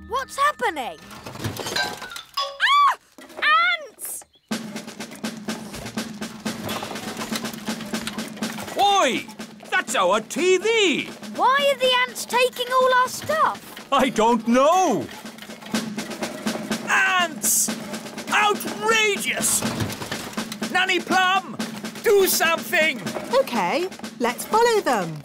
What's happening? Ah! Ants! Oi! That's our TV! Why are the ants taking all our stuff? I don't know! Ants! Outrageous! Nanny Plum, do something! OK, let's follow them.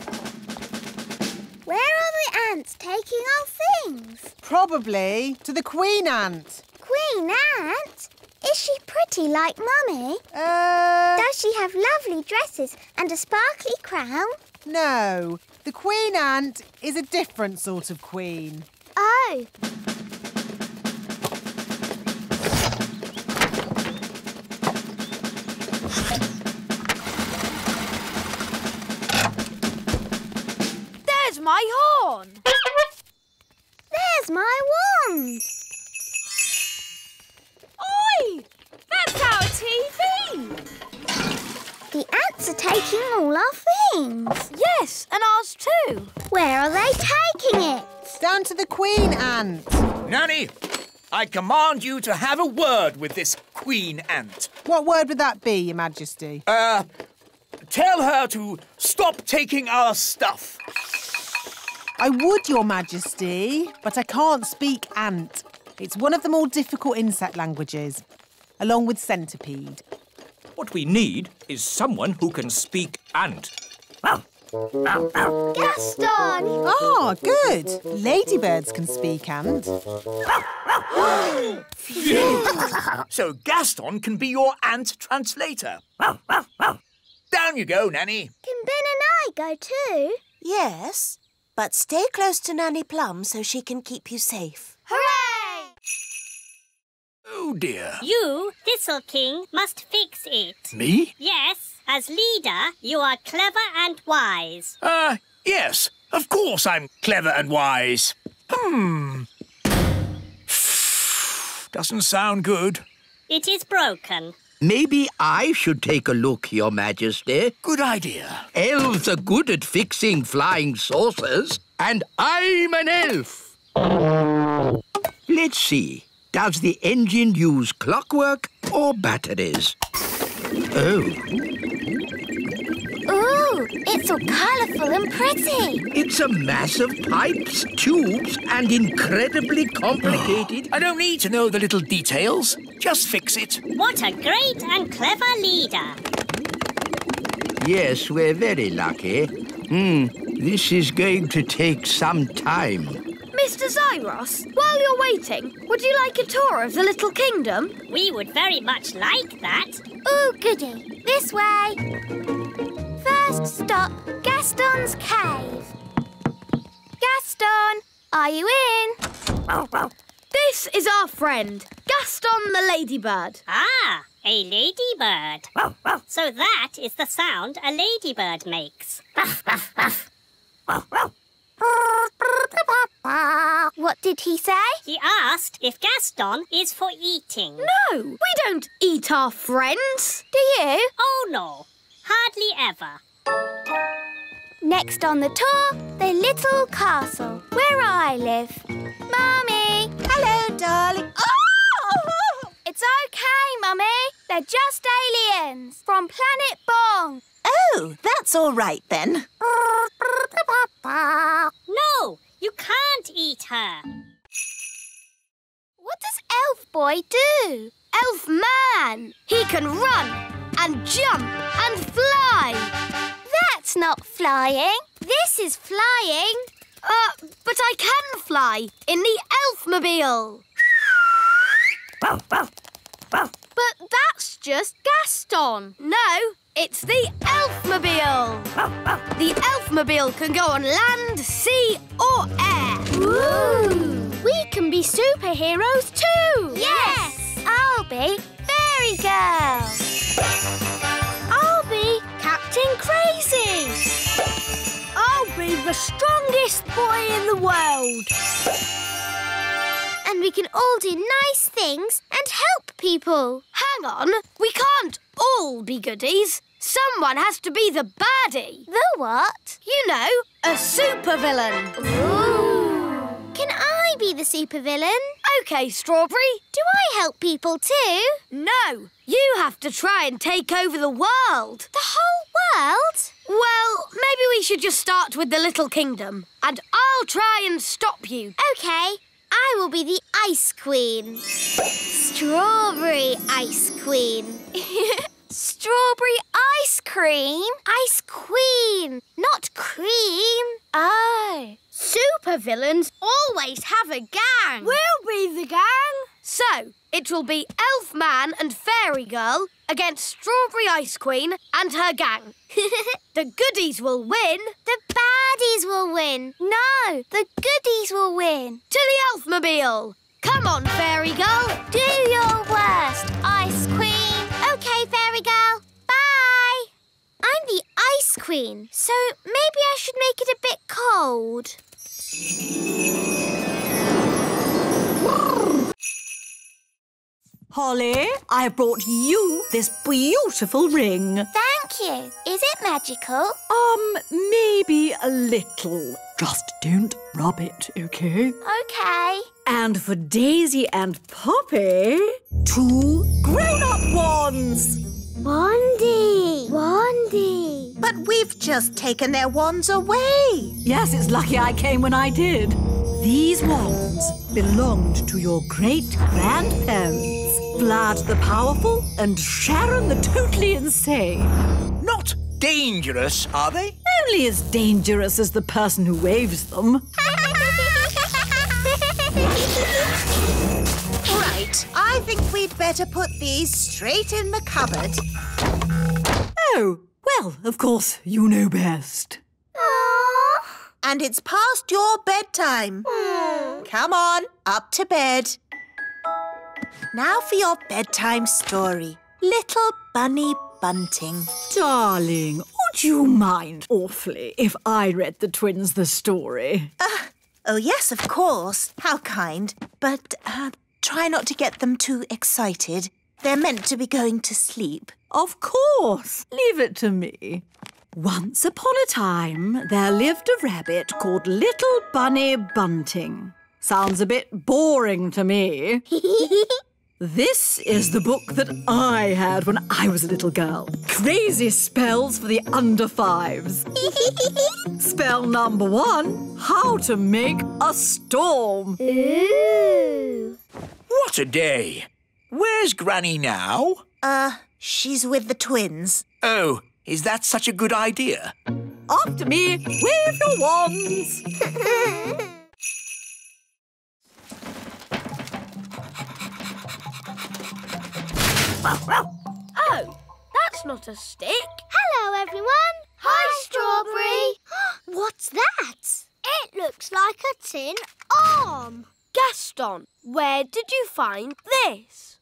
Where are the ants taking our things? Probably to the queen ant. Queen Ant? Is she pretty like Mummy? Does she have lovely dresses and a sparkly crown? No. The queen ant is a different sort of queen. Oh. There's my horn! There's my wand! Oi! That's our TV! The ants are taking all our things. Yes, and ours too. Where are they taking it? Down to the queen ant. Nanny, I command you to have a word with this queen ant. What word would that be, Your Majesty? Tell her to stop taking our stuff. I would, Your Majesty, but I can't speak ant. It's one of the more difficult insect languages, along with centipede. What we need is someone who can speak ant. Gaston! Ah, good. Ladybirds can speak ant. So Gaston can be your ant translator. Down you go, Nanny. Can Ben and I go too? Yes, but stay close to Nanny Plum so she can keep you safe. Hooray! Oh, dear. You, Thistle King, must fix it. Me? Yes, as leader, you are clever and wise. Yes. Of course I'm clever and wise. Doesn't sound good. It is broken. Maybe I should take a look, Your Majesty. Good idea. Elves are good at fixing flying saucers, and I'm an elf. Let's see. Does the engine use clockwork or batteries? Oh. Ooh, it's all colourful and pretty. It's a mass of pipes, tubes, and incredibly complicated. I don't need to know the little details. Just fix it. What a great and clever leader. Yes, we're very lucky. This is going to take some time. Mr. Zyros, while you're waiting, would you like a tour of the Little Kingdom? We would very much like that. Ooh, goody. This way. First stop, Gaston's cave. Gaston, are you in? This is our friend, Gaston the ladybird. Ah, a ladybird. So that is the sound a ladybird makes. What did he say? He asked if Gaston is for eating. No, we don't eat our friends. Do you? Oh, no. Hardly ever. Next on the tour, the little castle, where I live. Mummy! Hello, darling. Oh! It's okay, Mummy. They're just aliens from Planet Bong. Oh, that's all right then. No, you can't eat her. What does Elf Boy do? Elf Man. He can run and jump and fly. That's not flying. This is flying. But I can fly in the Elfmobile. But that's just Gaston. No, it's the Elfmobile. The Elfmobile can go on land, sea or air. Ooh! We can be superheroes too. Yes! I'll be Fairy Girl. I'll be Captain Crazy. I'll be the strongest boy in the world. And we can all do nice things and help people. Hang on, we can't all be goodies. Someone has to be the baddie. The what? You know, a supervillain. Ooh! Can I be the the supervillain. OK, Strawberry. Do I help people too? No, you have to try and take over the world. The whole world? Well, maybe we should just start with the Little Kingdom. And I'll try and stop you. OK, I will be the Ice Queen. Strawberry Ice Queen. Strawberry ice cream? Ice Queen, not cream. Oh. Supervillains always have a gang. We'll be the gang. So, it will be Elf Man and Fairy Girl against Strawberry Ice Queen and her gang. The goodies will win. The baddies will win. No, the goodies will win. To the Elfmobile. Come on, Fairy Girl. Do your worst, Ice Queen. OK, Fairy Girl. Bye. I'm the Ice Queen, so maybe I should make it a bit cold. Holly, I have brought you this beautiful ring. Thank you. Is it magical? Maybe a little. Just don't rub it, OK? OK. And for Daisy and Poppy, 2 grown-up wands. Wandy. But we've just taken their wands away. Yes, it's lucky I came when I did. These wands belonged to your great-grandparents, Vlad the Powerful and Sharon the Totally Insane. Not dangerous, are they? Only as dangerous as the person who waves them. Right, I think we'd better put these straight in the cupboard. Oh, well, of course, you know best. And it's past your bedtime. Come on, up to bed. Now for your bedtime story. Little Bunny Bunting. Darling, would you mind awfully if I read the twins the story? Oh, yes, of course. How kind. But try not to get them too excited. They're meant to be going to sleep. Of course. Leave it to me. Once upon a time, there lived a rabbit called Little Bunny Bunting. Sounds a bit boring to me. This is the book that I had when I was a little girl. Crazy spells for the under 5s. Spell number 1, how to make a storm. Ooh. What a day. Where's Granny now? She's with the twins. Oh, is that such a good idea? After me, wave your wands. Oh, that's not a stick. Hello, everyone. Hi, Strawberry. What's that? It looks like a tin arm. Gaston, where did you find this?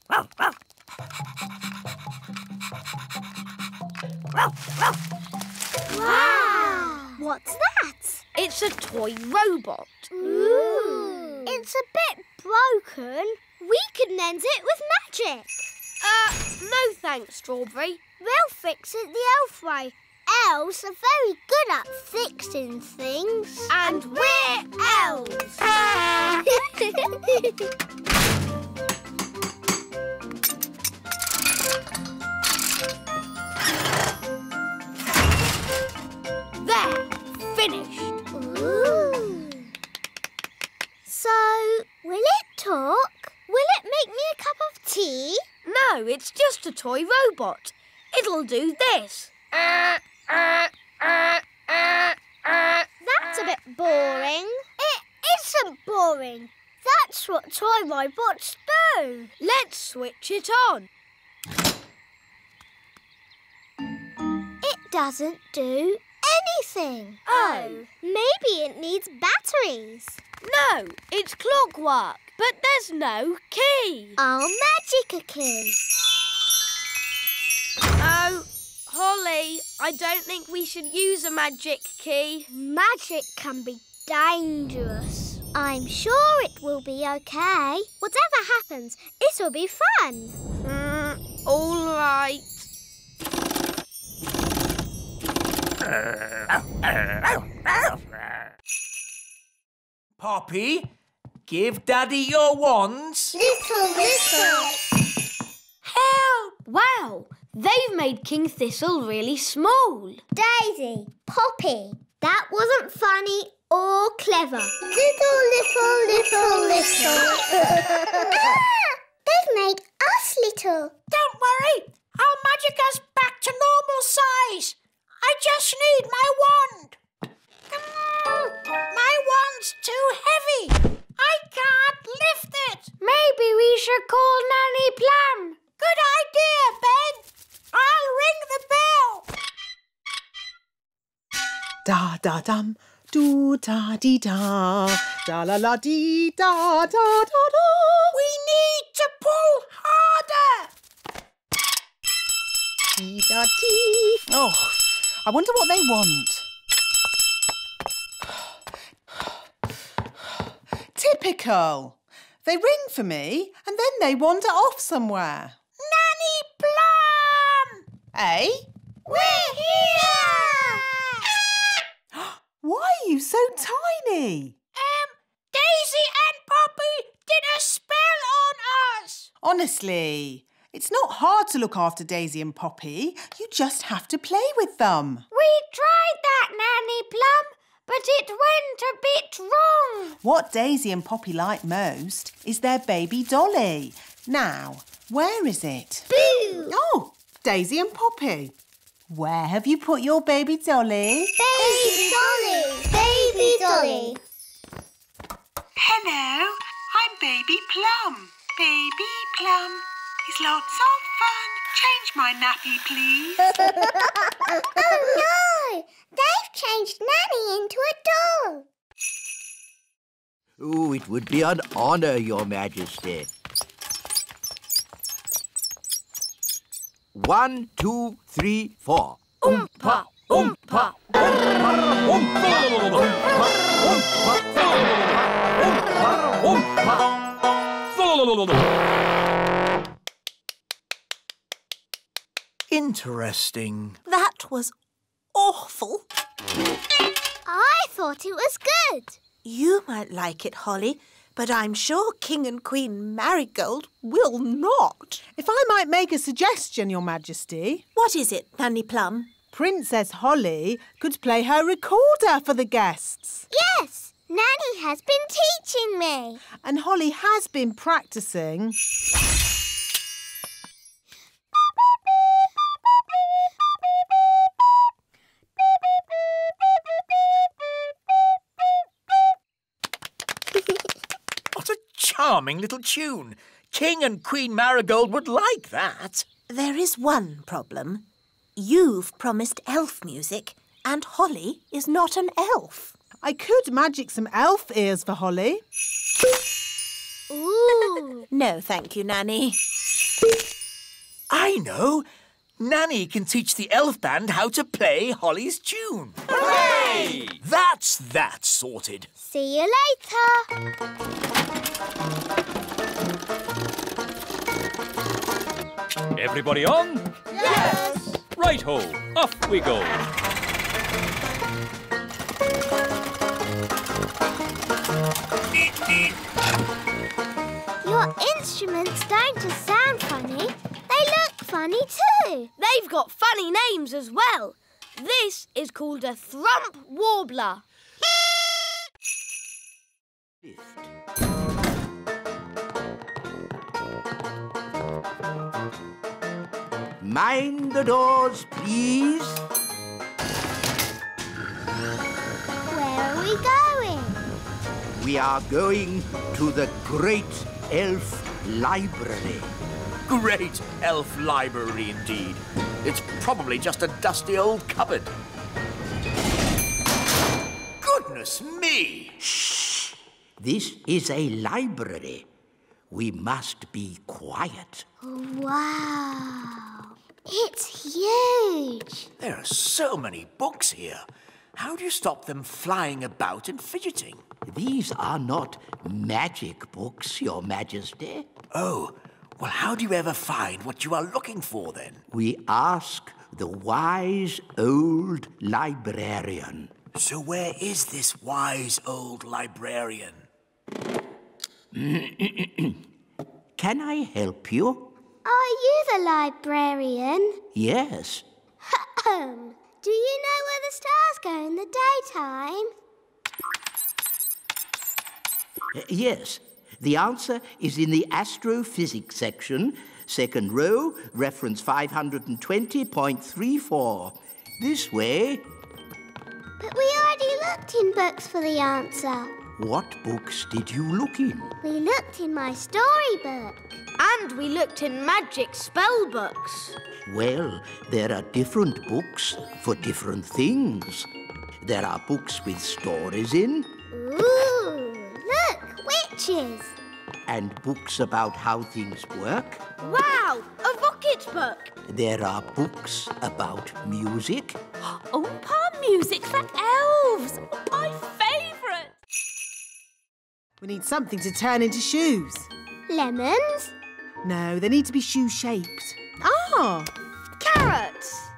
Wow! What's that? It's a toy robot. Ooh. It's a bit broken. We could mend it with magic. No thanks, Strawberry. We'll fix it the elf way. Elves are very good at fixing things. And we're elves. There, finished. Ooh. So, will it talk? Will it make me a cup of tea? No, it's just a toy robot. It'll do this. That's a bit boring. It isn't boring. That's what toy robots do. Let's switch it on. It doesn't do anything. Oh. Maybe it needs batteries. No, it's clockwork, but there's no key. I'll magic a key. Oh, Holly, I don't think we should use a magic key. Magic can be dangerous. I'm sure it will be okay. Whatever happens, it'll be fun. All right. Poppy, Give Daddy your wands. Little. Help! Wow, they've made King Thistle really small. Daisy, Poppy, that wasn't funny or clever. Little. They've made us little. Don't worry, I'll magic us back to normal size. I just need my wand. My wand's too heavy. I can't lift it. Maybe we should call Nanny Plum. Good idea, Ben. I'll ring the bell. Da-da-dum, do-da-dee-da, da-la-la-dee-da-da-da-da. We need to pull harder. Dee-da-dee. Oh, I wonder what they want. Typical. They ring for me and then they wander off somewhere. Nanny Plum! Eh? We're here! Why are you so tiny? Daisy and Poppy did a spell on us. Honestly, it's not hard to look after Daisy and Poppy. You just have to play with them. We tried that, Nanny Plum, but it went a bit wrong. What Daisy and Poppy like most is their baby dolly. Now, where is it? Boo! Oh, Daisy and Poppy. Where have you put your baby dolly? Baby Dolly. Hello, I'm Baby Plum. Baby Plum. It's lots of fun. Change my nappy, please. Oh no! They've changed Nanny into a doll. Oh, it would be an honour, Your Majesty. 1, 2, 3, 4. Oompa, oompa. Interesting. That was awful. I thought it was good. You might like it, Holly, but I'm sure King and Queen Marigold will not. If I might make a suggestion, Your Majesty. What is it, Nanny Plum? Princess Holly could play her recorder for the guests. Yes, Nanny has been teaching me. And Holly has been practising. What a charming little tune. King and Queen Marigold would like that. There is one problem. You've promised elf music, and Holly is not an elf. I could magic some elf ears for Holly. Ooh. No, thank you, Nanny. I know. Nanny can teach the elf band how to play Holly's tune. Hooray! That's that sorted. See you later. Everybody on? Yes. Right-ho, off we go. Your instruments don't just sound funny, they look funny too. They've got funny names as well. This is called a thrump warbler. Mind the doors, please. Where are we going? We are going to the Great Elf Library. Great elf library indeed. It's probably just a dusty old cupboard. Goodness me! Shh! This is a library. We must be quiet. Wow. It's huge. There are so many books here. How do you stop them flying about and fidgeting? These are not magic books, Your Majesty. Oh, well, how do you ever find what you are looking for, then? We ask the wise old librarian. So where is this wise old librarian? Can I help you? Are you the librarian? Yes. Do you know where the stars go in the daytime? Yes. The answer is in the astrophysics section, second row, reference 520.34. This way. But we already looked in books for the answer. What books did you look in? We looked in my storybook. And we looked in magic spell books. Well, there are different books for different things. There are books with stories in. Ooh, look, witches. And books about how things work. Wow, a rocket book. There are books about music. Oompa music for elves. My favourite. We need something to turn into shoes. Lemons? No, they need to be shoe-shaped. Ah! Carrots.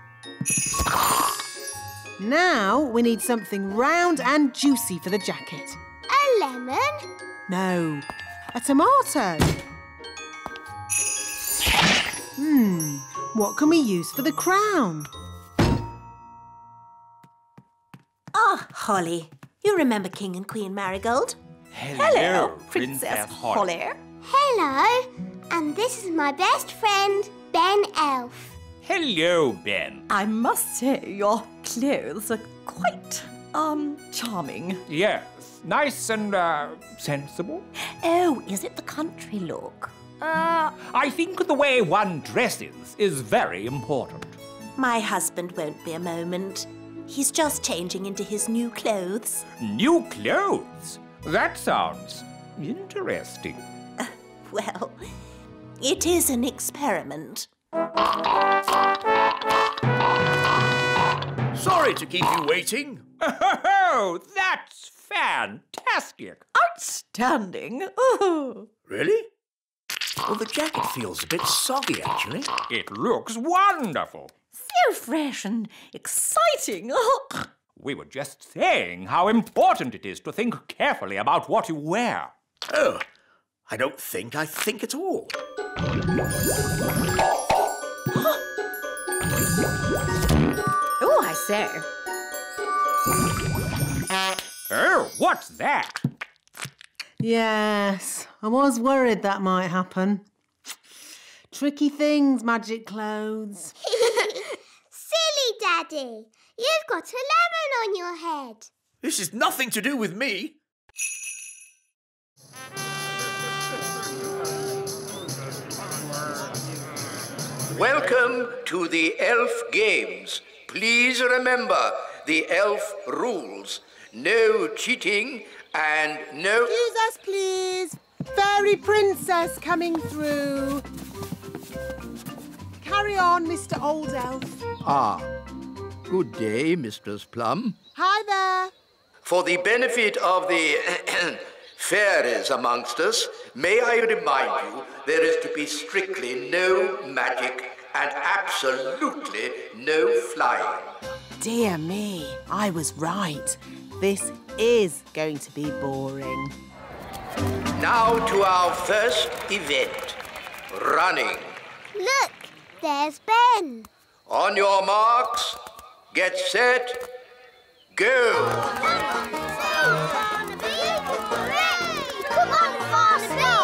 Now we need something round and juicy for the jacket. A lemon? No, a tomato. What can we use for the crown? Ah, Holly. You remember King and Queen Marigold? Hello, Princess Holly. Hello. And this is my best friend, Ben Elf. Hello, Ben. I must say your clothes are quite, charming. Yes, nice and, sensible. Oh, is it the country look? I think the way one dresses is very important. My husband won't be a moment. He's just changing into his new clothes. New clothes? That sounds interesting. Well, it is an experiment. Sorry to keep you waiting. Oh, that's fantastic. Outstanding. Oh. Really? Well, the jacket feels a bit soggy, actually. It looks wonderful. So fresh and exciting. Oh. We were just saying how important it is to think carefully about what you wear. Oh, I don't think I think at all. Oh, I say. Oh, what's that? Yes, I was worried that might happen. Tricky things, magic clothes. Silly Daddy. You've got a lemon on your head. This is nothing to do with me. Welcome to the Elf Games. Please remember the elf rules. No cheating and no... Excuse us, please. Fairy princess coming through. Carry on, Mr. Old Elf. Ah, good day, Mistress Plum. Hi there. For the benefit of the fairies amongst us, may I remind you there is to be strictly no magic and absolutely no flying. Dear me, I was right. This is going to be boring. Now to our first event, running. Look, there's Ben. On your marks, get set, go. Come on, Barnaby!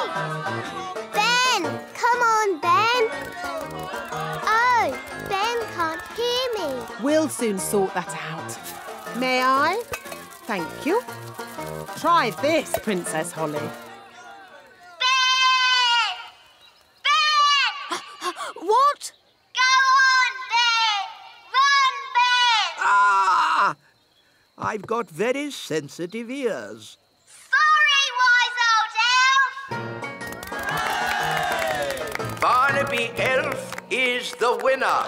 Ben! Come on, Ben! Oh, Ben can't hear me. We'll soon sort that out. May I? Thank you. Try this, Princess Holly. Ben! Ben! What? Go on, Ben! Run, Ben! Ah! I've got very sensitive ears. Sorry, wise old elf! Barnaby Elf is the winner.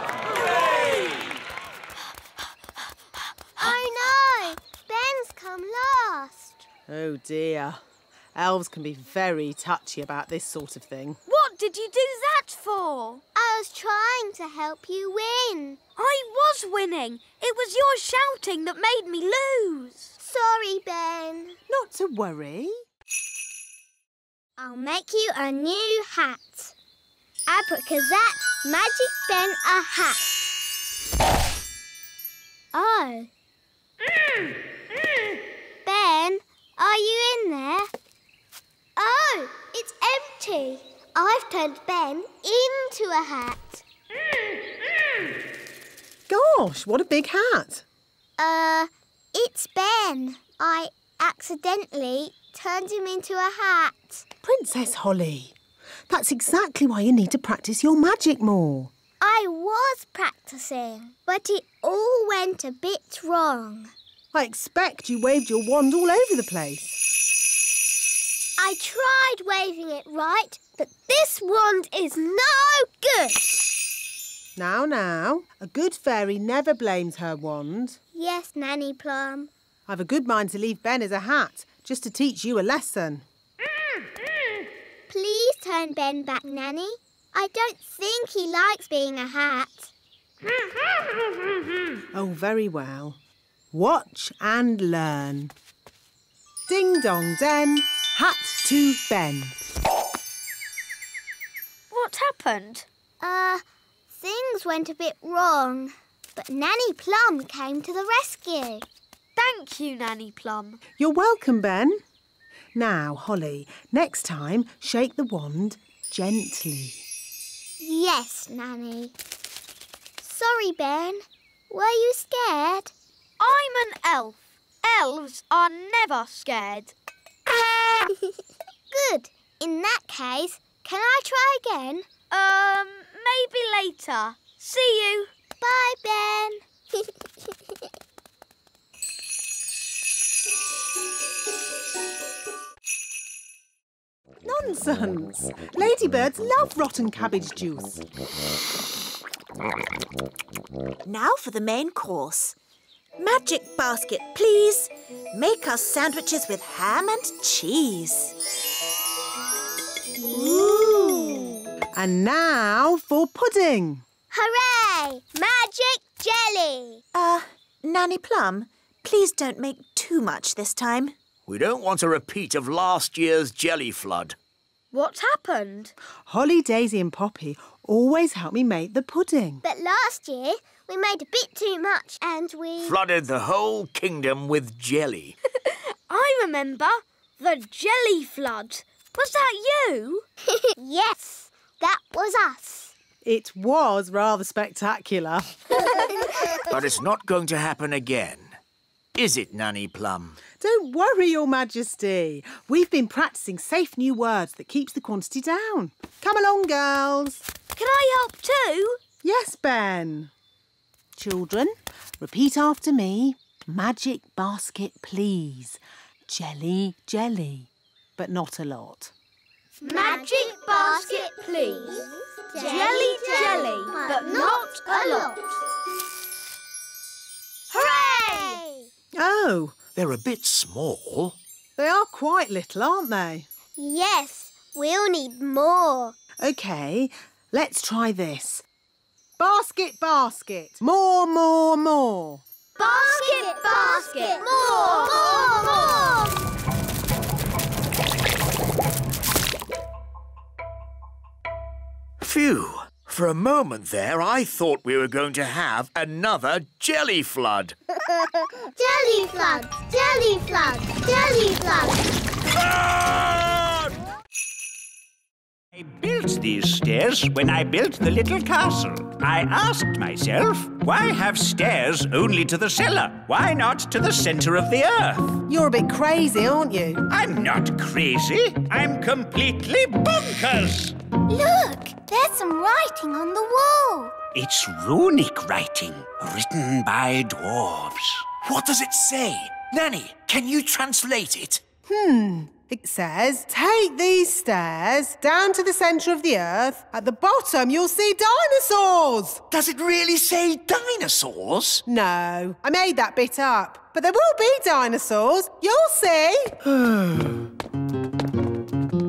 I know! Ben's come last. Oh dear. Elves can be very touchy about this sort of thing. What did you do that for? I was trying to help you win. I was winning. It was your shouting that made me lose. Sorry, Ben. Not to worry. I'll make you a new hat. Abracazat, Magic Ben a hat. Oh. Ben, are you in there? Oh, it's empty. I've turned Ben into a hat. Gosh, what a big hat. It's Ben. I accidentally turned him into a hat. Princess Holly, that's exactly why you need to practice your magic more. I was practicing, but it all went a bit wrong. I expect you waved your wand all over the place. I tried waving it right, but this wand is no good. Now, a good fairy never blames her wand. Yes, Nanny Plum. I've a good mind to leave Ben as a hat, just to teach you a lesson. Please turn Ben back, Nanny. I don't think he likes being a hat. Oh, very well. Watch and learn. Ding dong den, hat to Ben. What happened? Things went a bit wrong, but Nanny Plum came to the rescue. Thank you, Nanny Plum. You're welcome, Ben. Now, Holly, next time, shake the wand gently. Yes, Nanny. Sorry, Ben. Were you scared? I'm an elf. Elves are never scared. Good. In that case, can I try again? Maybe later. See you. Bye, Ben. Nonsense! Ladybirds love rotten cabbage juice. Now for the main course. Magic basket, please. Make us sandwiches with ham and cheese. Ooh! And now for pudding. Hooray! Magic jelly! Nanny Plum, please don't make too much this time. We don't want a repeat of last year's jelly flood. What happened? Holly, Daisy and Poppy always help me make the pudding. But last year, we made a bit too much and we... Flooded the whole kingdom with jelly. I remember. The jelly flood. Was that you? Yes, that was us. It was rather spectacular. But it's not going to happen again. Is it, Nanny Plum? Don't worry, Your Majesty. We've been practising safe new words that keeps the quantity down. Come along, girls. Can I help too? Yes, Ben. Children, repeat after me. Magic basket, please. Jelly, jelly. But not a lot. Magic basket, please. Jelly, jelly, but not a lot. Hooray! Oh, They're a bit small. they are quite little, aren't they? Yes, we'll need more. OK, let's try this. Basket, basket. More, more, more. Basket, basket, more, more, more. Phew. For a moment there, I thought we were going to have another jelly flood. Jelly flood, jelly flood, jelly flood. I built these stairs when I built the little castle. I asked myself, why have stairs only to the cellar? Why not to the centre of the earth? You're a bit crazy, aren't you? I'm not crazy. I'm completely bonkers. Look, there's some writing on the wall. It's runic writing, written by dwarves. What does it say? Nanny, can you translate it? It says, take these stairs down to the centre of the earth. At the bottom, you'll see dinosaurs. Does it really say dinosaurs? No, I made that bit up. But there will be dinosaurs. You'll see.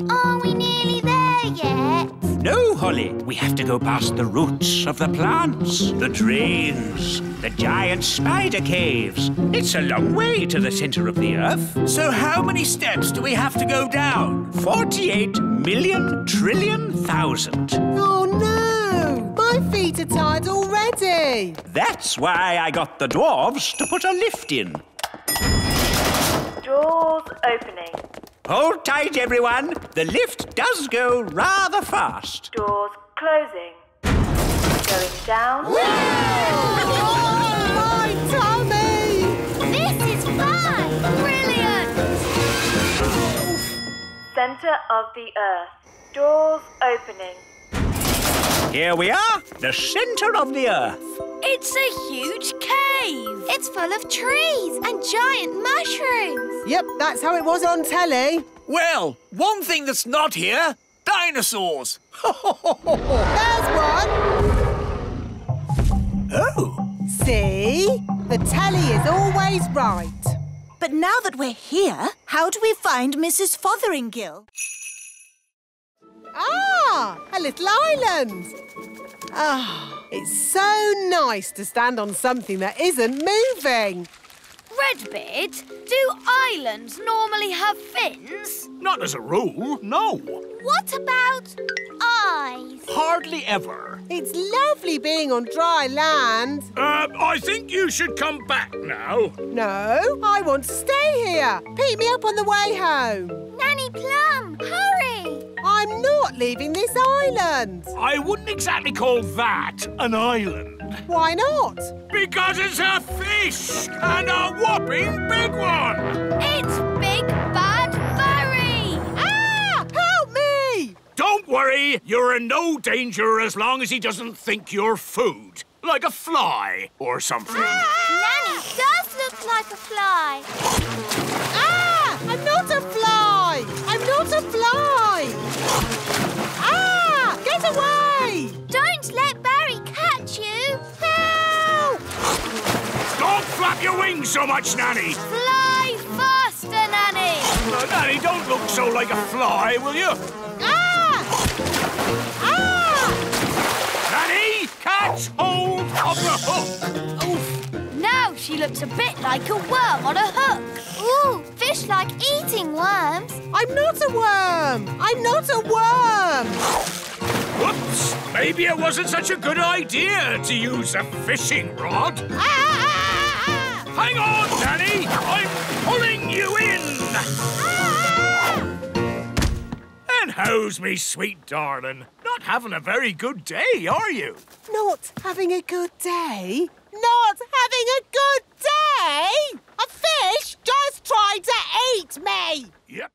Are we nearly there yet? No, Holly. We have to go past the roots of the plants, the drains, The giant spider caves. It's a long way to the centre of the Earth. So how many steps do we have to go down? 48,000,000,000,000. Oh, no! My feet are tired already. That's why I got the dwarves to put a lift in. Doors opening. Hold tight, everyone. The lift does go rather fast. Doors closing. Going down. Oh, my tummy! This is fun! Brilliant! Centre of the Earth. Doors opening. Here we are, the centre of the Earth. It's a huge cave. It's full of trees and giant mushrooms. Yep, that's how it was on telly. Well, one thing that's not here, dinosaurs. There's one. Oh. See? The telly is always right. But now that we're here, how do we find Mrs. Fotheringill? Ah, a little island. Ah, it's so nice to stand on something that isn't moving. Redbeard, do islands normally have fins? Not as a rule, no. What about eyes? Hardly ever. It's lovely being on dry land. I think you should come back now. No, I want to stay here. Pick me up on the way home. Nanny Plum, hurry! I'm not leaving this island. I wouldn't exactly call that an island. Why not? Because it's a fish, and a whopping big one. It's Big Bad Barry! Ah! Help me! Don't worry, you're in no danger as long as he doesn't think you're food. Like a fly or something. Nanny does look like a fly. Ah! I'm not a fly! I'm not a fly! Ah! Get away! Don't let Barry catch you. Help! Don't flap your wings so much, Nanny. Fly faster, Nanny! Nanny, don't look so like a fly, will you? Ah! Ah! Nanny, catch hold of the hook. Oof. Now she looks a bit like a worm on a hook. Ooh, fish like eating worms. I'm not a worm! I'm not a worm! Whoops! Maybe it wasn't such a good idea to use a fishing rod. Hang on, Nanny! I'm pulling you in! And how's me sweet darling? Not having a very good day, are you? Not having a good day? Not having a good day? A fish just tried to eat me! Yep.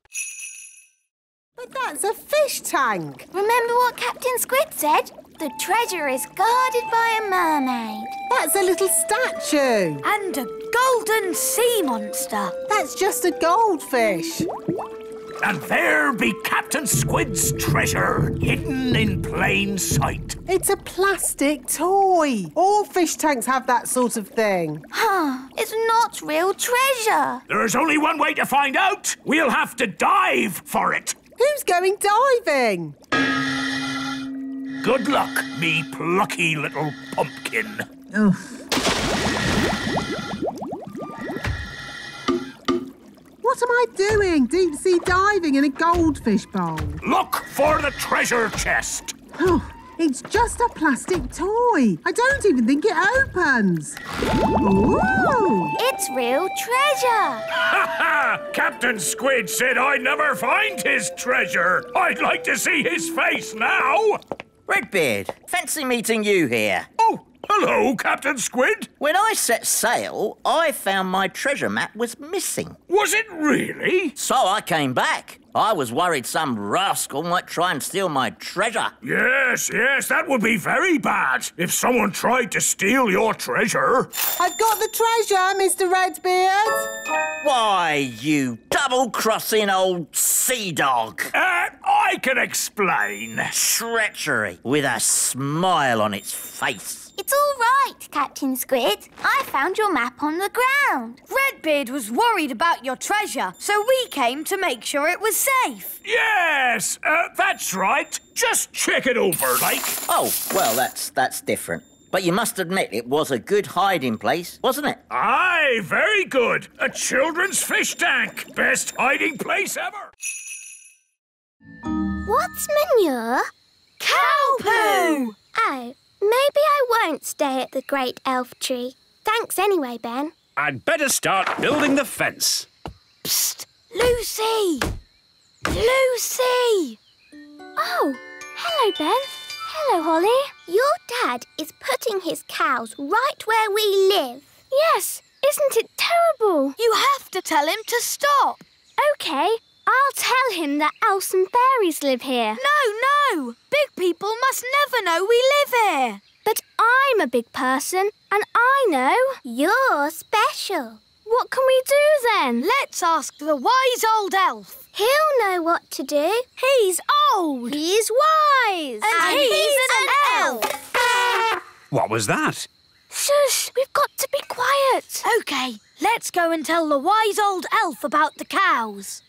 But that's a fish tank. Remember what Captain Squid said? The treasure is guarded by a mermaid. That's a little statue. And a golden sea monster. That's just a goldfish. And there be Captain Squid's treasure, hidden in plain sight. It's a plastic toy. All fish tanks have that sort of thing. Huh, it's not real treasure. There's only one way to find out. We'll have to dive for it. Who's going diving? Good luck, me plucky little pumpkin. What am I doing? Deep sea diving in a goldfish bowl. Look for the treasure chest. Oh, it's just a plastic toy. I don't even think it opens. Ooh! It's real treasure. Ha ha! Captain Squid said I'd never find his treasure. I'd like to see his face now. Redbeard, fancy meeting you here. Oh, hello, Captain Squid. When I set sail, I found my treasure map was missing. Was it really? So I came back. I was worried some rascal might try and steal my treasure. Yes, that would be very bad if someone tried to steal your treasure. I've got the treasure, Mr. Redbeard. Why, you double-crossing old sea dog. I can explain. Treachery with a smile on its face. It's all right, Captain Squid. I found your map on the ground. Redbeard was worried about your treasure, so we came to make sure it was safe. Yes, that's right. Just check it over, like. Oh, well, that's different. But you must admit it was a good hiding place, wasn't it? Aye, very good. A children's fish tank. Best hiding place ever. What's manure? Cow poo! Oh, maybe I won't stay at the great elf tree. Thanks anyway, Ben. I'd better start building the fence. Psst! Lucy! Lucy! Oh, hello, Ben. Hello, Holly. Your dad is putting his cows right where we live. Yes, isn't it terrible? You have to tell him to stop. OK, I'll tell him that elves and fairies live here. No! Big people must never know we live here. But I'm a big person, and I know you're special. What can we do then? Let's ask the wise old elf. He'll know what to do. He's old. He's wise. And he's an elf. What was that? Shush, we've got to be quiet. OK, let's go and tell the wise old elf about the cows.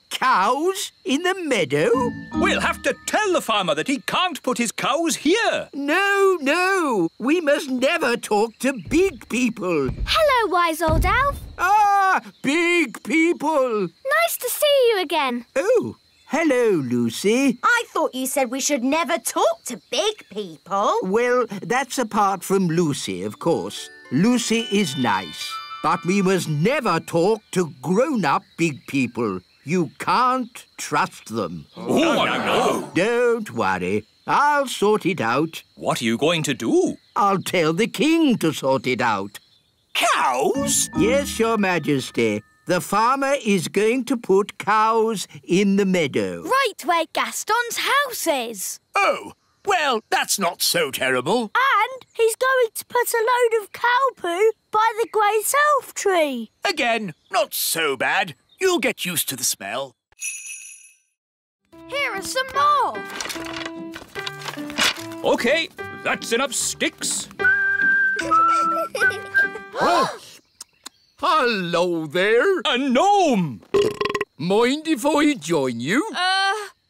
Cows in the meadow? We'll have to tell the farmer that he can't put his cows here. No. We must never talk to big people. Hello, wise old elf. Ah, big people. Nice to see you again. Oh, hello, Lucy. I thought you said we should never talk to big people. Well, that's apart from Lucy, of course. Lucy is nice. But we must never talk to grown-up big people. You can't trust them. Oh, no. Don't worry. I'll sort it out. What are you going to do? I'll tell the king to sort it out. Cows? Yes, Your Majesty. The farmer is going to put cows in the meadow. Right where Gaston's house is. Oh, well, that's not so terrible. And he's going to put a load of cow poo by the great elf tree. Again, not so bad. You'll get used to the smell. Here are some more. OK, that's enough sticks. Oh. Hello there. A gnome! Mind if I join you?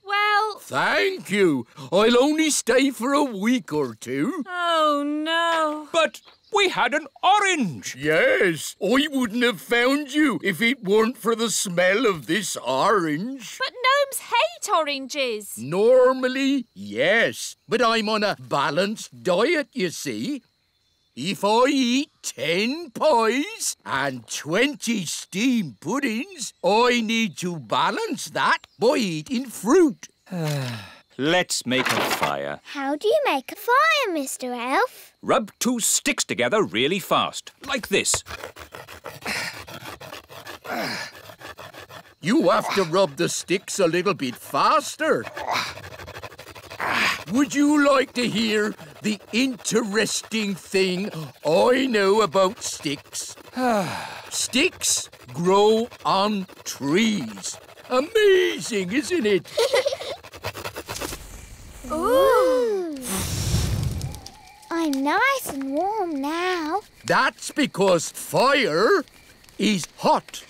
Well... Thank you. I'll only stay for a week or two. Oh, no. But we had an orange. Yes, I wouldn't have found you if it weren't for the smell of this orange. But gnomes hate oranges. Normally, yes, but I'm on a balanced diet, you see. If I eat 10 pies and 20 steamed puddings, I need to balance that by eating fruit. Let's make a fire. How do you make a fire, Mr. Elf? Rub 2 sticks together really fast, like this. You have to rub the sticks a little bit faster. Would you like to hear the interesting thing I know about sticks? Sticks grow on trees. Amazing, isn't it? Ooh. I'm nice and warm now. That's because fire is hot.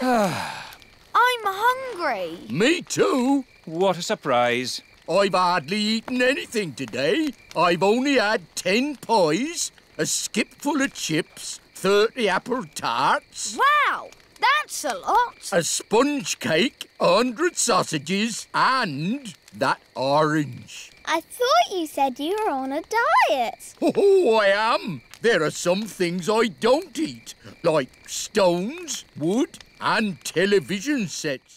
I'm hungry. Me too. What a surprise. I've hardly eaten anything today. I've only had 10 pies, a skipful of chips, 30 apple tarts. Wow, that's a lot. A sponge cake, 100 sausages, and that orange. I thought you said you were on a diet. Oh, I am. There are some things I don't eat, like stones, wood, and television sets.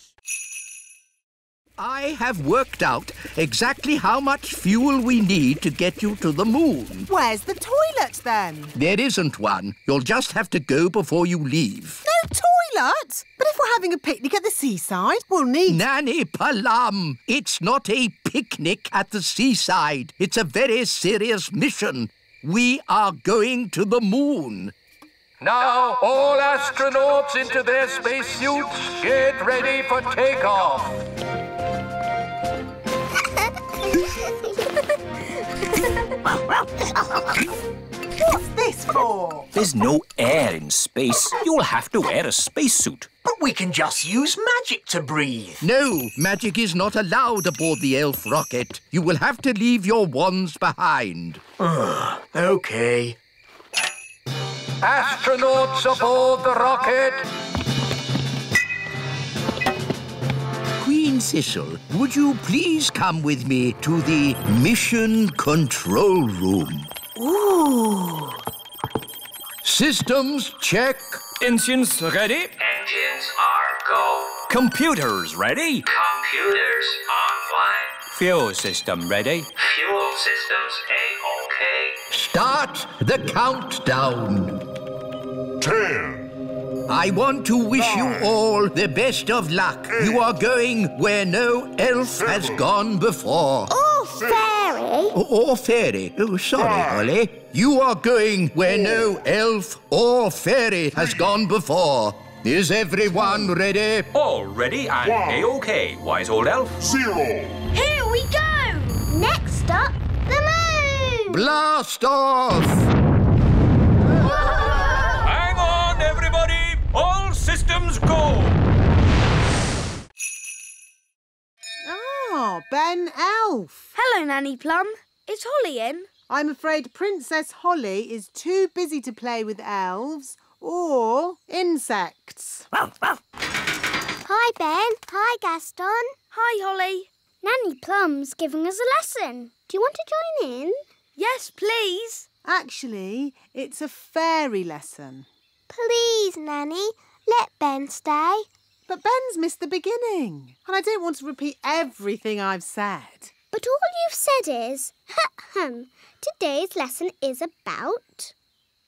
I have worked out exactly how much fuel we need to get you to the moon. Where's the toilet, then? There isn't one. You'll just have to go before you leave. No toilet? But if we're having a picnic at the seaside, we'll need... Nanny Palam, it's not a picnic at the seaside. It's a very serious mission. We are going to the moon. Now, all astronauts into their spacesuits. Get ready for takeoff. What's this? for? There's no air in space. You'll have to wear a spacesuit. But we can just use magic to breathe. No, magic is not allowed aboard the elf rocket. You will have to leave your wands behind. OK. Astronauts aboard the rocket! Queen Thistle, would you please come with me to the mission control room? Ooh. Systems check. Engines ready? Engines are go. Computers ready? Computers online. Fuel system ready? Fuel systems A-OK. Start the countdown. 10. I want to wish you all the best of luck. You are going where no elf has gone before. Oh, fairy. Or fairy. Oh, sorry, Holly. You are going where no elf or fairy has gone before. Is everyone ready? All ready and A-OK, wise old elf. 0. Here we go! Next up, the moon. Blast off! Hang on, everybody! All systems go! Ah, Ben Elf. Hello, Nanny Plum. Is Holly in? I'm afraid Princess Holly is too busy to play with elves or insects. Hi, Ben. Hi, Gaston. Hi, Holly. Nanny Plum's giving us a lesson. Do you want to join in? Yes, please. Actually, it's a fairy lesson. Please, Nanny, let Ben stay. But Ben's missed the beginning, and I don't want to repeat everything I've said. But all you've said is, today's lesson is about...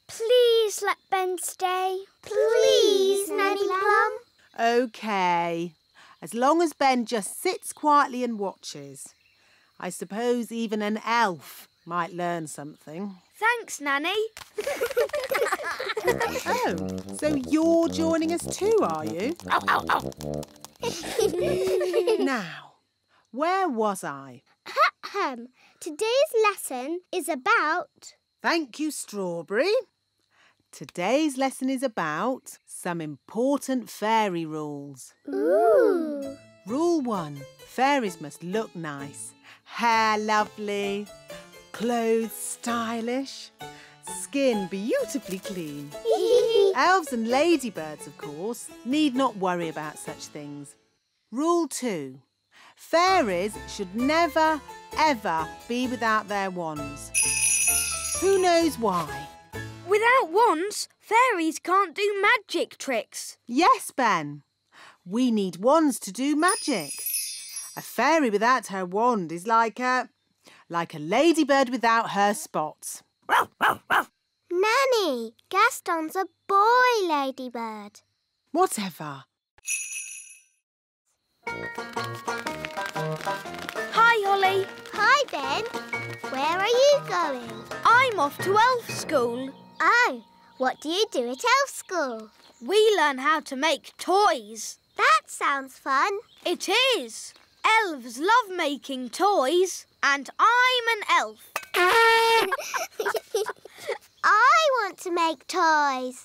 Please let Ben stay. Please, Nanny Plum. OK. As long as Ben just sits quietly and watches. I suppose even an elf might learn something. Thanks, Nanny. Oh, so you're joining us too, are you? Now, where was I? Today's lesson is about... Thank you, Strawberry. Today's lesson is about some important fairy rules. Ooh. Rule 1. Fairies must look nice. Hair lovely. Clothes stylish. Skin beautifully clean. Elves and ladybirds, of course, need not worry about such things. Rule 2. Fairies should never, ever be without their wands. Who knows why? Without wands, fairies can't do magic tricks. Yes, Ben. We need wands to do magic. A fairy without her wand is like a ladybird without her spots. Nanny, Gaston's a boy ladybird. Whatever. Hi, Holly. Hi, Ben. Where are you going? I'm off to elf school. Oh, what do you do at elf school? We learn how to make toys. That sounds fun. It is. Elves love making toys, and I'm an elf. I want to make toys.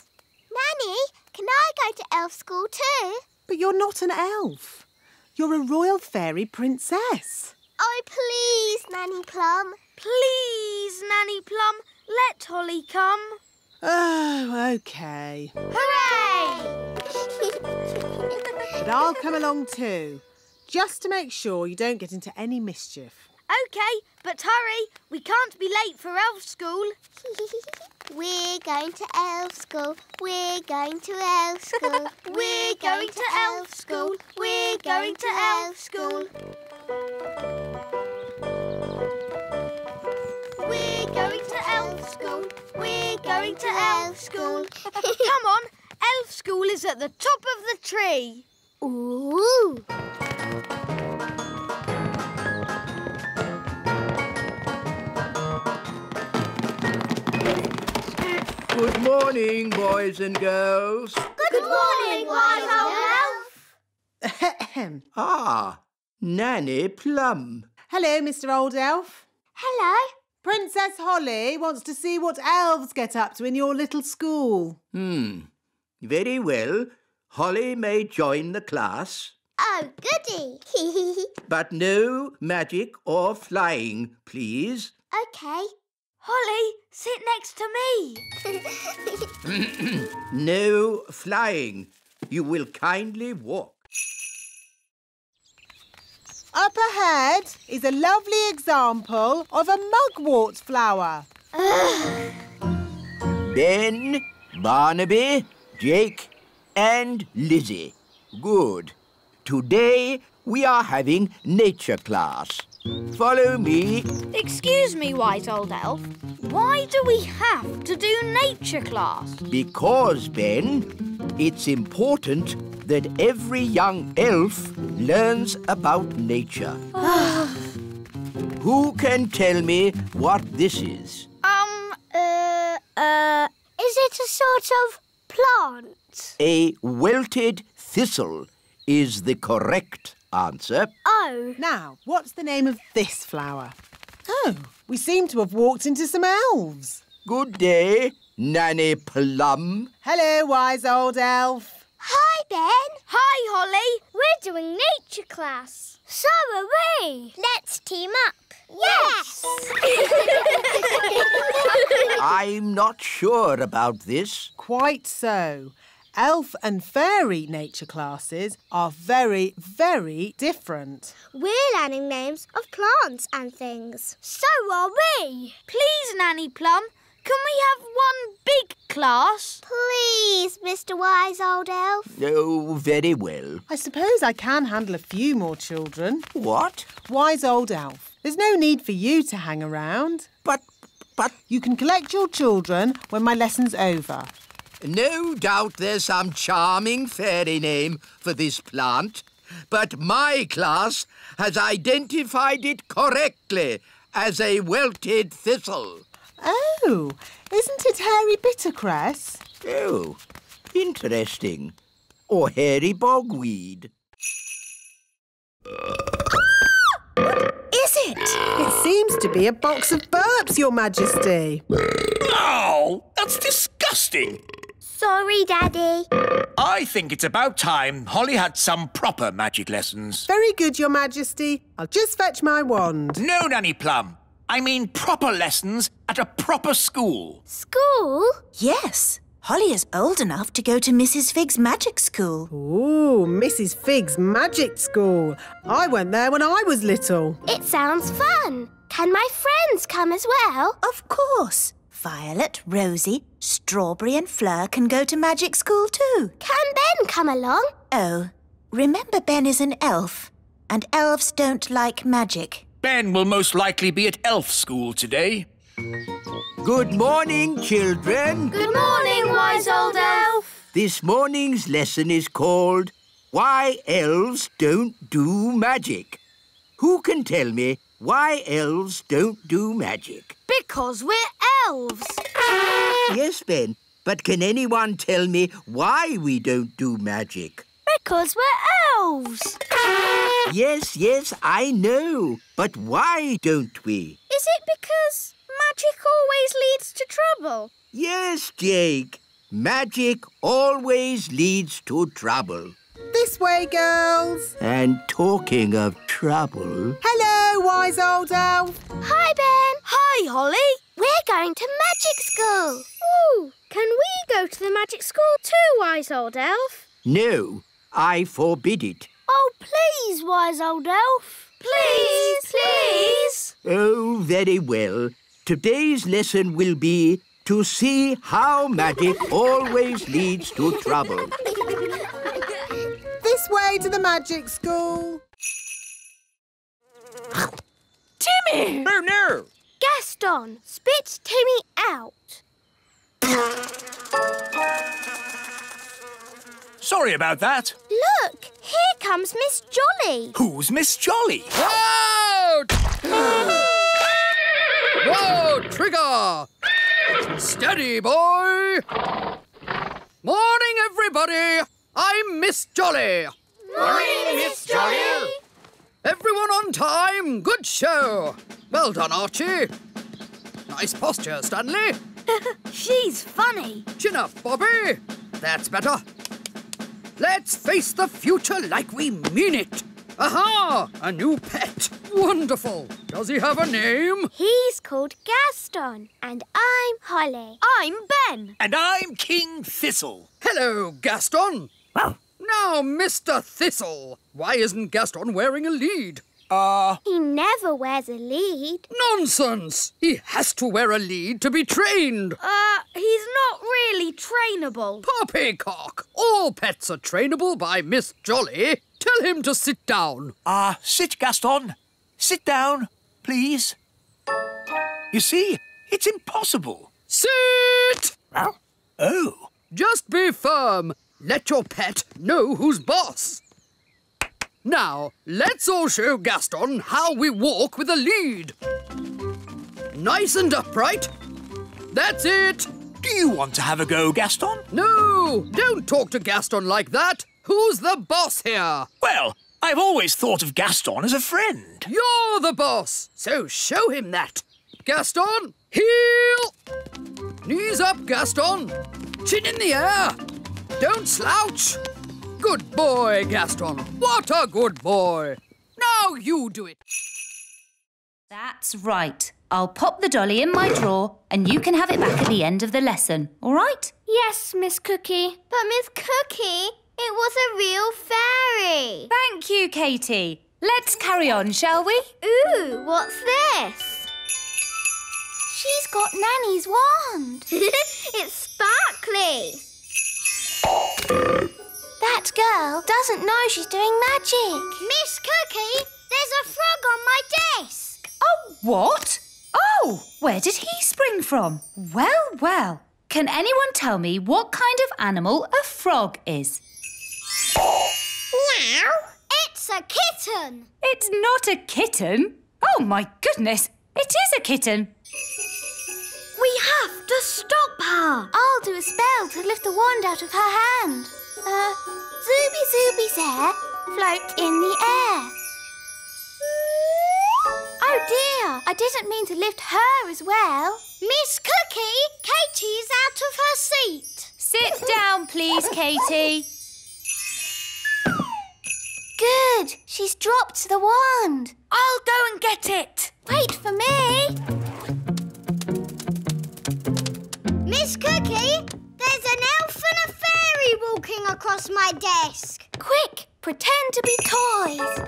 Nanny, can I go to elf school too? But you're not an elf. You're a royal fairy princess. Oh, please, Nanny Plum. Please, Nanny Plum, let Holly come. Oh, OK. Hooray! But I'll come along too, just to make sure you don't get into any mischief. OK, but hurry. We can't be late for elf school. We're going to elf school. We're going to elf school. We're going to elf school. We're going to elf school. We're going to elf school. We're going to elf school. Come on, elf school is at the top of the tree. Ooh. Good morning, boys and girls. Good morning, wise old elf. Ah, Nanny Plum. Hello, Mr. Old Elf. Hello. Princess Holly wants to see what elves get up to in your little school. Very well. Holly may join the class. Oh, goody. But no magic or flying, please. OK. Holly, sit next to me. No flying. You will kindly walk. Up ahead is a lovely example of a mugwort flower. Ben, Barnaby, Jake and Lizzie. Good. Today we are having nature class. Follow me. Excuse me, Wise Old Elf. Why do we have to do nature class? Because, Ben, it's important that every young elf learns about nature. Who can tell me what this is? Is it a sort of plant? A wilted thistle is the correct answer. Oh. Now, what's the name of this flower? Oh, we seem to have walked into some elves. Good day, Nanny Plum. Hello, Wise Old Elf. Hi, Ben. Hi, Holly. We're doing nature class. So are we. Let's team up. Yes! I'm not sure about this. Quite so. Elf and fairy nature classes are very, very different. We're learning names of plants and things. So are we. Please, Nanny Plum, can we have one big class? Please, Mr. Wise Old Elf. Oh, very well. I suppose I can handle a few more children. What? Wise Old Elf, there's no need for you to hang around. But... You can collect your children when my lesson's over. No doubt there's some charming fairy name for this plant, but my class has identified it correctly as a wilted thistle. Oh, isn't it hairy bittercress? Oh, interesting. Or hairy bogweed. Is it? It seems to be a box of burps, Your Majesty. Oh, that's disgusting. Sorry, Daddy. I think it's about time Holly had some proper magic lessons. Very good, Your Majesty. I'll just fetch my wand. No, Nanny Plum. I mean proper lessons at a proper school. School? Yes. Holly is old enough to go to Mrs. Fig's magic school. Ooh, Mrs. Fig's magic school. I went there when I was little. It sounds fun. Can my friends come as well? Of course. Violet, Rosie, Strawberry and Fleur can go to magic school too. Can Ben come along? Oh, remember Ben is an elf, and elves don't like magic. Ben will most likely be at elf school today. Good morning, children. Good morning, Wise Old Elf. This morning's lesson is called Why Elves Don't Do Magic. Who can tell me why elves don't do magic? Because we're elves. Yes, Ben, but can anyone tell me why we don't do magic? Because we're elves. Yes, I know. But why don't we? Is it because magic always leads to trouble? Yes, Jake. Magic always leads to trouble. This way, girls. And talking of trouble... Hello, Wise Old Elf. Hi, Ben. Hi, Holly. We're going to magic school. Ooh, can we go to the magic school too, Wise Old Elf? No, I forbid it. Oh, please, Wise Old Elf. Please. Oh, very well. Today's lesson will be to see how magic always leads to trouble. This way to the magic school. Timmy! Oh, no! Gaston, spit Timmy out. Sorry about that. Look, here comes Miss Jolly. Who's Miss Jolly? Out! Whoa, Trigger! Steady, boy! Morning, everybody! I'm Miss Jolly. Morning, Miss Jolly. Everyone on time. Good show. Well done, Archie. Nice posture, Stanley. She's funny. Chin up, Bobby. That's better. Let's face the future like we mean it. Aha! A new pet. Wonderful. Does he have a name? He's called Gaston, and I'm Holly. I'm Ben. And I'm King Thistle. Hello, Gaston. Now, Mr. Thistle, why isn't Gaston wearing a lead? He never wears a lead. Nonsense! He has to wear a lead to be trained. He's not really trainable. Poppycock! All pets are trainable by Miss Jolly. Tell him to sit down. Sit, Gaston. Sit down, please. You see, it's impossible. Sit! Oh. Just be firm. Let your pet know who's boss. Now, let's all show Gaston how we walk with a lead. Nice and upright. That's it. Do you want to have a go, Gaston? No, don't talk to Gaston like that. Who's the boss here? Well, I've always thought of Gaston as a friend. You're the boss, so show him that. Gaston, heel. Knees up, Gaston. Chin in the air. Don't slouch. Good boy, Gaston. What a good boy. Now you do it. That's right. I'll pop the dolly in my drawer and you can have it back at the end of the lesson, all right? Yes, Miss Cookie. But Miss Cookie, it was a real fairy. Thank you, Katie. Let's carry on, shall we? Ooh, what's this? She's got Nanny's wand. It's sparkly. That girl doesn't know she's doing magic. Miss Cookie, there's a frog on my desk. Oh, what? Oh, where did he spring from? Well, well. Can anyone tell me what kind of animal a frog is? Meow. It's a kitten. It's not a kitten. Oh, my goodness. It is a kitten. We have to stop her. I'll do a spell to lift the wand out of her hand. Zooby Zooby's hair float in the air. Oh dear, I didn't mean to lift her as well. Miss Cookie, Katie's out of her seat. Sit down, please, Katie. Good, she's dropped the wand. I'll go and get it. Wait for me. Miss Cookie, there's an elf and a fairy walking across my desk. Quick, pretend to be toys.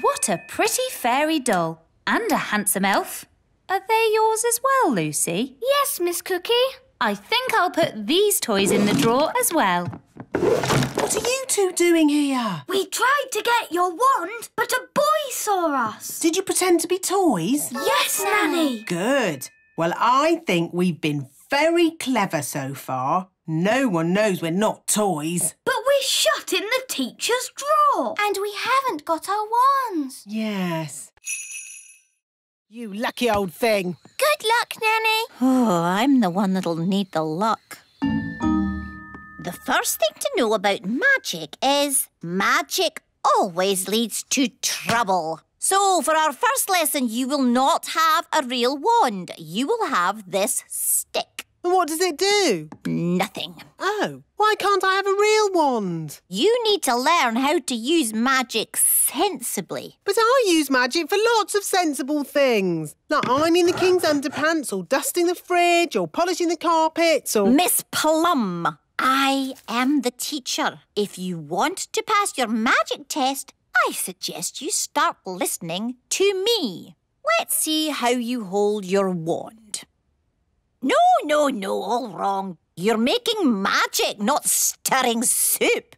What a pretty fairy doll. And a handsome elf. Are they yours as well, Lucy? Yes, Miss Cookie. I think I'll put these toys in the drawer as well. What are you two doing here? We tried to get your wand, but a boy saw us. Did you pretend to be toys? Yes, Nanny. Good. Well, I think we've been very clever so far. No one knows we're not toys. But we're shut in the teacher's drawer. And we haven't got our wands. Yes. You lucky old thing. Good luck, Nanny. Oh, I'm the one that'll need the luck. The first thing to know about magic is magic always leads to trouble. So, for our first lesson, you will not have a real wand. You will have this stick. What does it do? Nothing. Oh, why can't I have a real wand? You need to learn how to use magic sensibly. But I use magic for lots of sensible things. Like ironing the king's underpants or dusting the fridge or polishing the carpets or... Miss Plum, I am the teacher. If you want to pass your magic test, I suggest you start listening to me. Let's see how you hold your wand. No, all wrong. You're making magic, not stirring soup.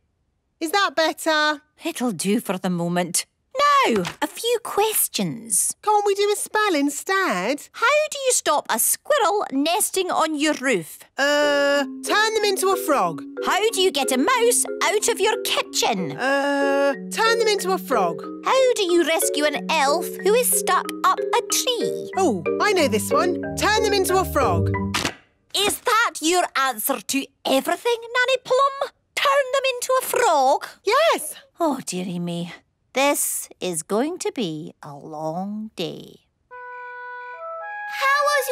Is that better? It'll do for the moment. Now, a few questions. Can't we do a spell instead? How do you stop a squirrel nesting on your roof? Turn them into a frog. How do you get a mouse out of your kitchen? Turn them into a frog. How do you rescue an elf who is stuck up a tree? Oh, I know this one. Turn them into a frog. Is that your answer to everything, Nanny Plum? Turn them into a frog? Yes. Oh, dearie me. This is going to be a long day. How was was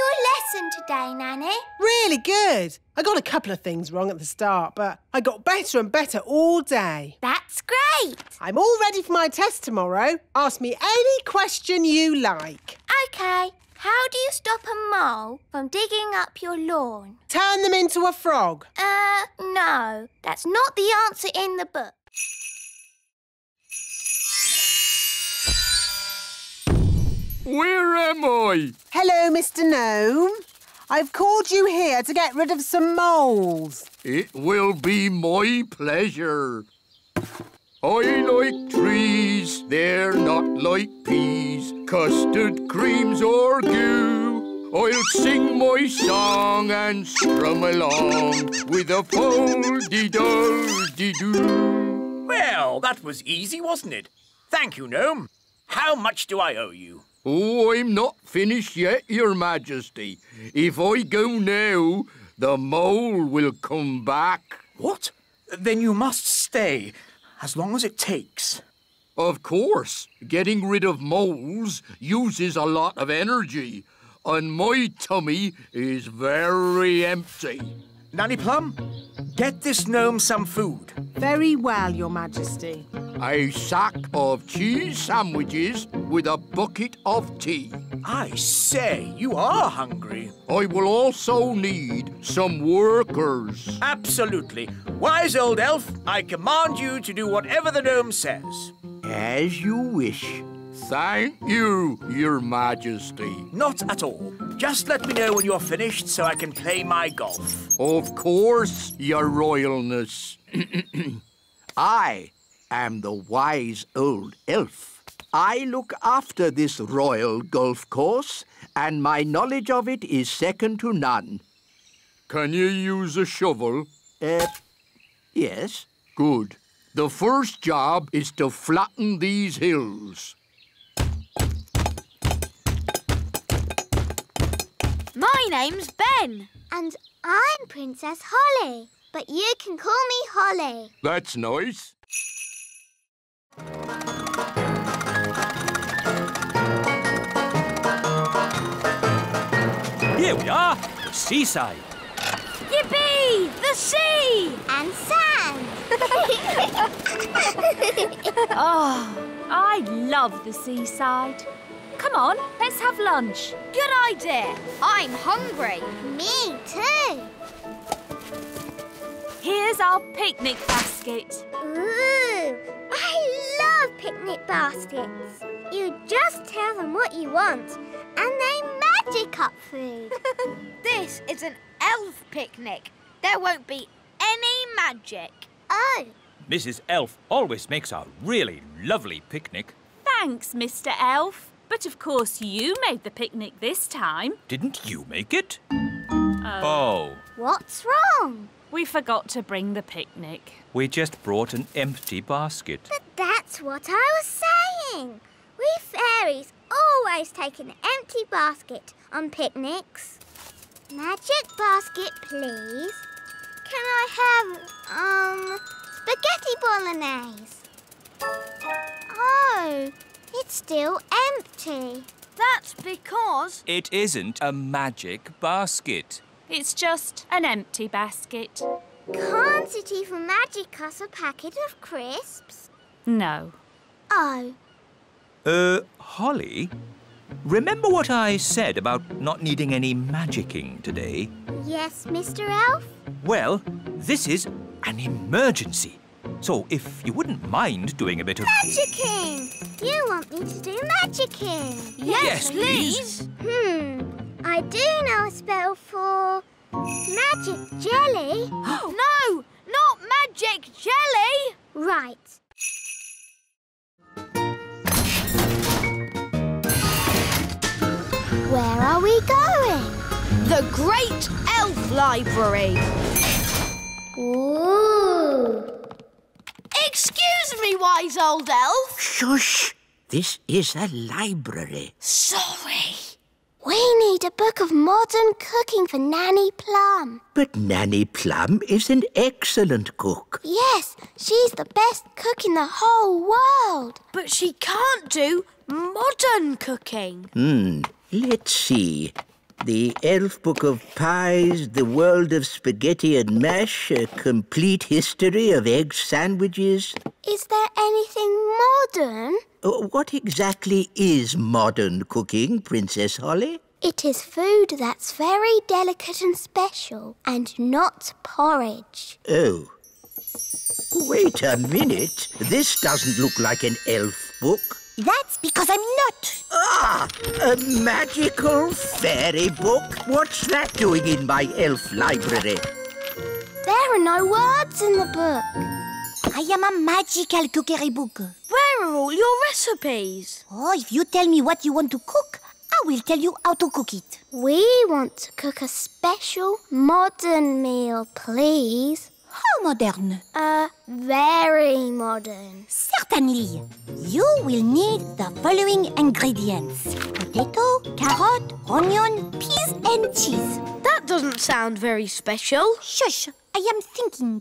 your lesson today, Nanny? Really good. I got a couple of things wrong at the start, but I got better and better all day. That's great. I'm all ready for my test tomorrow. Ask me any question you like. OK. How do you stop a mole from digging up your lawn? Turn them into a frog. No. That's not the answer in the book. Where am I? Hello, Mr. Gnome. I've called you here to get rid of some moles. It will be my pleasure. I like trees, they're not like peas, custard creams or goo. I'll sing my song and strum along with a fol-de-dol-de-doo. Well, that was easy, wasn't it? Thank you, Gnome. How much do I owe you? Oh, I'm not finished yet, Your Majesty. If I go now, the mole will come back. What? Then you must stay, as long as it takes. Of course. Getting rid of moles uses a lot of energy, and my tummy is very empty. Nanny Plum, get this gnome some food. Very well, Your Majesty. A sack of cheese sandwiches with a bucket of tea. I say, you are hungry. I will also need some workers. Absolutely. Wise old elf, I command you to do whatever the gnome says. As you wish. Thank you, Your Majesty. Not at all. Just let me know when you're finished so I can play my golf. Of course, Your Royalness. I am the wise old elf. I look after this royal golf course, and my knowledge of it is second to none. Can you use a shovel? Yes. Good. The first job is to flatten these hills. My name's Ben. And I'm Princess Holly. But you can call me Holly. That's nice. Here we are, the seaside. Yippee! The sea! And sand. Oh, I love the seaside. Come on, let's have lunch. Good idea. I'm hungry. Me too. Here's our picnic basket. Ooh, I love picnic baskets. You just tell them what you want and they magic up food. This is an elf picnic. There won't be any magic. Oh. Mrs. Elf always makes a really lovely picnic. Thanks, Mr. Elf. But of course you made the picnic this time. Didn't you make it? Oh. What's wrong? We forgot to bring the picnic. We just brought an empty basket. But that's what I was saying. We fairies always take an empty basket on picnics. Magic basket, please. Can I have, spaghetti bolognese? Oh, it's still empty. That's because... It isn't a magic basket. It's just an empty basket. Can't it even magic us a packet of crisps? No. Oh. Holly? Remember what I said about not needing any magicking today? Yes, Mr. Elf? Well, this is an emergency. So if you wouldn't mind doing a bit of... Magicking! You want me to do magicking? Yes, please. I do know a spell for magic jelly. No, not magic jelly. Right. Where are we going? The Great Elf Library. Ooh. Excuse me, wise old elf. Shush! This is a library. Sorry. We need a book of modern cooking for Nanny Plum. But Nanny Plum is an excellent cook. Yes, she's the best cook in the whole world. But she can't do modern cooking. Let's see. The Elf Book of Pies, The World of Spaghetti and Mash, A Complete History of Egg Sandwiches. Is there anything modern? What exactly is modern cooking, Princess Holly? It is food that's very delicate and special, and not porridge. Oh. Wait a minute. This doesn't look like an elf book. That's because I'm not. Ah! A magical fairy book? What's that doing in my elf library? There are no words in the book. I am a magical cookery book. Where are all your recipes? Oh, if you tell me what you want to cook, I will tell you how to cook it. We want to cook a special modern meal, please. How modern? Very modern. Certainly. You will need the following ingredients. Potato, carrot, onion, peas and cheese. That doesn't sound very special. Shush, I am thinking.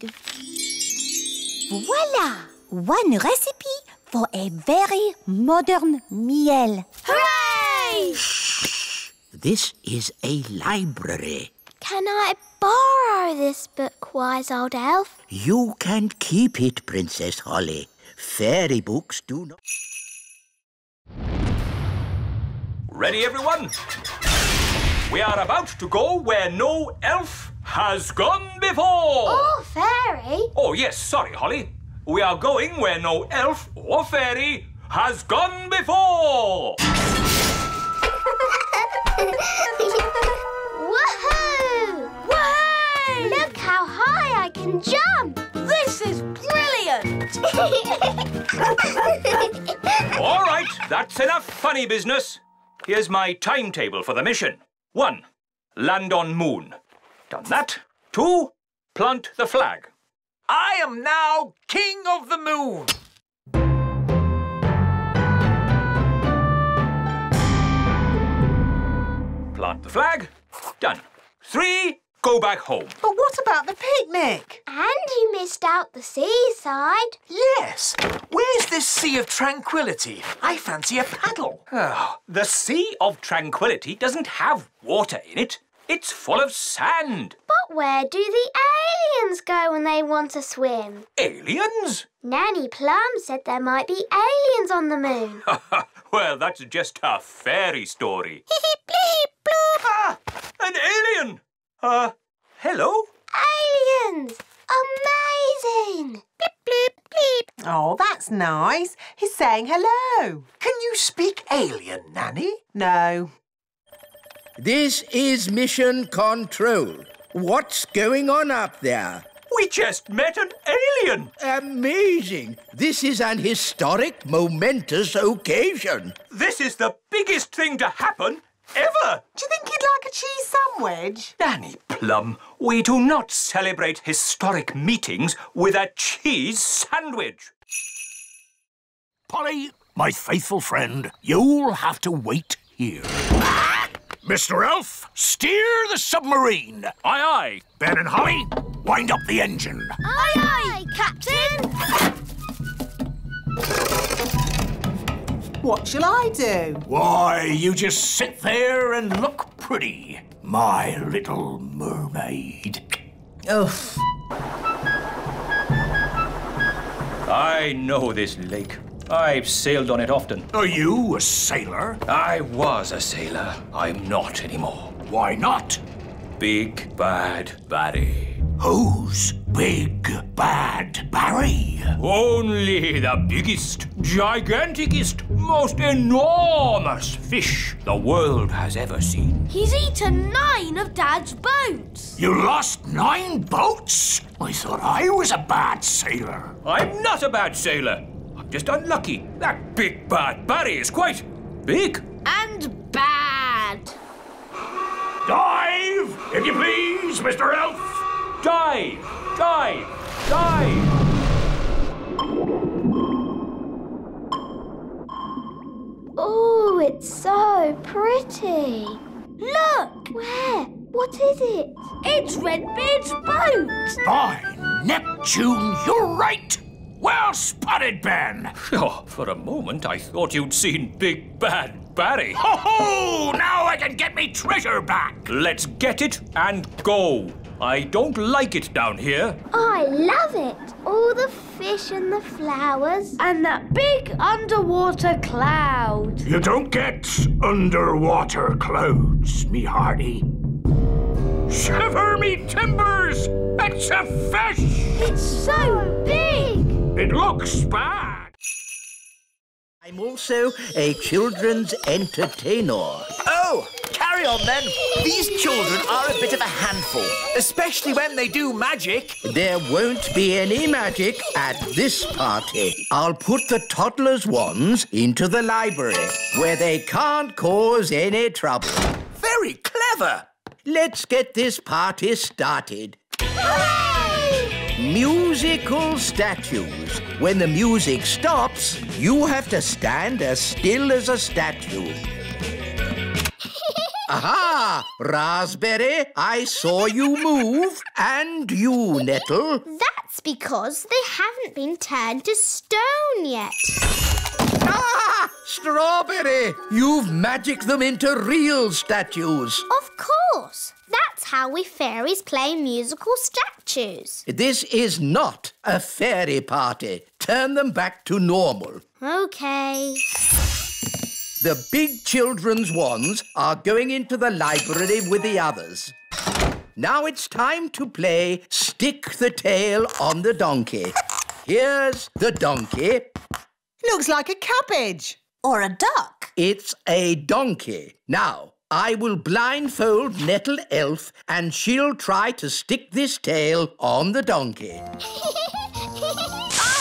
Voila! One recipe for a very modern meal. Hooray! Shh! This is a library. Can I borrow this book, wise old elf? You can keep it, Princess Holly. Fairy books do not... Ready, everyone? We are about to go where no elf has gone before. Oh, fairy. Oh, yes, sorry, Holly. We are going where no elf or fairy has gone before. Woohoo! Whey! Look how high I can jump! This is brilliant! All right, that's enough funny business. Here's my timetable for the mission. 1. Land on moon. Done that. 2. Plant the flag. I am now King of the Moon. Plant the flag. Done. 3. Go back home. But what about the picnic? And you missed out the seaside. Yes. Where's this Sea of Tranquility? I fancy a paddle. Oh, the Sea of Tranquility doesn't have water in it. It's full of sand. But where do the aliens go when they want to swim? Aliens? Nanny Plum said there might be aliens on the moon. Well, that's just a fairy story. Ah, an alien! Hello? Aliens! Amazing! Bleep, bleep, bleep. Oh, that's nice. He's saying hello. Can you speak alien, Nanny? No. This is Mission Control. What's going on up there? We just met an alien. Amazing. This is an historic, momentous occasion. This is the biggest thing to happen ever. Do you think he'd like a cheese sandwich? Nanny Plum, we do not celebrate historic meetings with a cheese sandwich. Polly, my faithful friend, you'll have to wait here. Mr. Elf, steer the submarine. Aye, aye. Ben and Holly, wind up the engine. Aye, aye, Captain. What shall I do? Why, you just sit there and look pretty, my little mermaid. Oof. I know this lake. I've sailed on it often. Are you a sailor? I was a sailor. I'm not anymore. Why not? Big Bad Barry. Who's Big Bad Barry? Only the biggest, giganticest, most enormous fish the world has ever seen. He's eaten 9 of Dad's boats. You lost 9 boats? I thought I was a bad sailor. I'm not a bad sailor. I'm just unlucky. That Big Bad Barry is quite big. And bad. Dive, if you please, Mr. Elf. Dive, dive, dive. Oh, it's so pretty. Look! Where? What is it? It's Redbeard's boat. By Neptune, you're right. Well spotted, Ben. Oh, for a moment, I thought you'd seen Big Bad Barry. Ho-ho! Now I can get me treasure back. Let's get it and go. I don't like it down here. I love it. All the fish and the flowers. And that big underwater cloud. You don't get underwater clouds, me hearty. Shiver me timbers! It's a fish! It's so big! It looks bad. I'm also a children's entertainer. Oh, carry on then. These children are a bit of a handful, especially when they do magic. There won't be any magic at this party. I'll put the toddlers' wands into the library, where they can't cause any trouble. Very clever. Let's get this party started. Hooray! Musical statues. When the music stops, you have to stand as still as a statue. Aha! Raspberry, I saw you move. And you, Nettle. That's because they haven't been turned to stone yet. Ah! Strawberry, you've magicked them into real statues. Of course. That's how we fairies play musical statues. This is not a fairy party. Turn them back to normal. OK. The big children's wands are going into the library with the others. Now it's time to play Stick the Tail on the Donkey. Here's the donkey. Looks like a cabbage. Or a duck. It's a donkey. Now, I will blindfold Nettle Elf and she'll try to stick this tail on the donkey.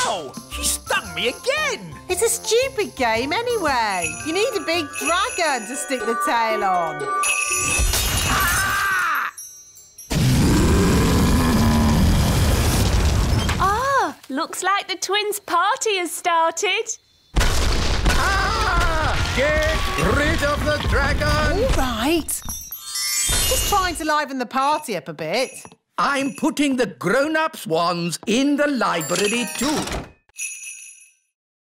Ow! She stung me again. It's a stupid game anyway. You need a big dragon to stick the tail on. Ah, looks like the twins' party has started. Get rid of the dragon! All right. Just trying to liven the party up a bit. I'm putting the grown-ups' wands in the library too.